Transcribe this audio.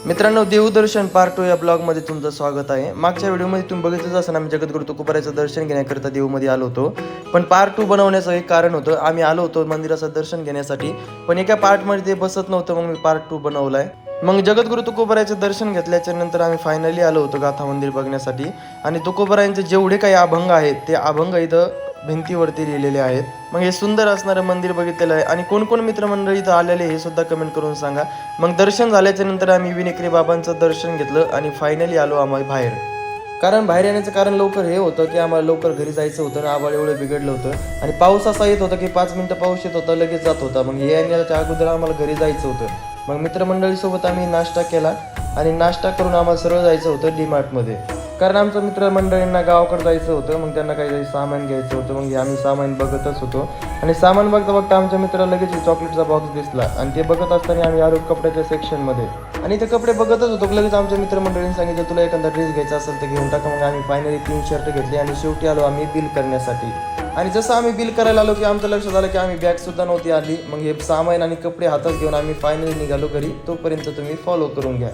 मित्रांनो, देवदर्शन पार्ट 2 या ब्लॉगमध्ये तुमचं स्वागत आहे। मागच्या व्हिडिओमध्ये तुम्ही बघितलंच असेल, आम्ही जगद्गुरू तुकोबारायचं दर्शन घेण्याकरिता देवमध्ये आलो होतो। पण पार्ट 2 बनवण्याचं एक कारण होतं, आम्ही आलो होतो मंदिराचं दर्शन घेण्यासाठी, पण एका पार्टमध्ये ते बसत नव्हतं, मग मी पार्ट 2 बनवलाय। मग जगद्गुरू तुकोबारायचं दर्शन घेतल्याच्या नंतर आम्ही फायनली आलो होतो गाथा मंदिर बघण्यासाठी। आणि तुकोबारायांचे जेवढे काही अभंग आहेत ते अभंग इथं भिंतीवरती लिहिलेले आहेत। मग हे सुंदर असणारं मंदिर बघितलेलं आहे आणि कोण कोण मित्रमंडळी इथं आलेले हे सुद्धा कमेंट करून सांगा। मग दर्शन झाल्याच्या नंतर आम्ही विनेकरी बाबांचं दर्शन घेतलं आणि फायनली आलो आम्ही बाहेर। कारण बाहेर येण्याचं कारण लवकर हे होतं की आम्हाला लवकर घरी जायचं होतं, आभाळ एवढं बिघडलं होतं आणि पाऊस असा येत होता की 5 मिनिटं पाऊस येत होता, लगेच जात होता। मग हे येण्याच्या अगोदर आम्हाला घरी जायचं होतं। मग मित्रमंडळीसोबत आम्ही नाश्ता केला आणि नाश्ता करून आम्हाला सरळ जायचं होतं डीमार्टमध्ये। कारण आमच्या मित्रमंडळींना गावाकडे जायचं होतं, मग त्यांना काही सामान घ्यायचं होतं। मग आम्ही सामान बघतच होतो आणि सामान बघता बघता आमच्या मित्राला लगेच चॉकलेटचा बॉक्स दिसला आणि ते बघत असताना आम्ही आलो कपड्याच्या सेक्शनमध्ये आणि ते कपडे बघतच होतो। लगेच आमच्या मित्रमंडळींनी सांगितलं तुला एखादा ड्रेस घ्यायचा असेल तर घेऊन टाका। मग आम्ही फायनली 3 शर्ट घेतले आणि शेवटी आलो आम्ही बिल करण्यासाठी। आणि जसं आम्ही बिल करायला आलो की आमचं लक्षात आलं की आम्ही बॅग सुद्धा नव्हती आली। मग हे सामान आणि कपडे हातात घेऊन आम्ही फायनली निघालो घरी। तोपर्यंत तुम्ही फॉलो करून घ्या।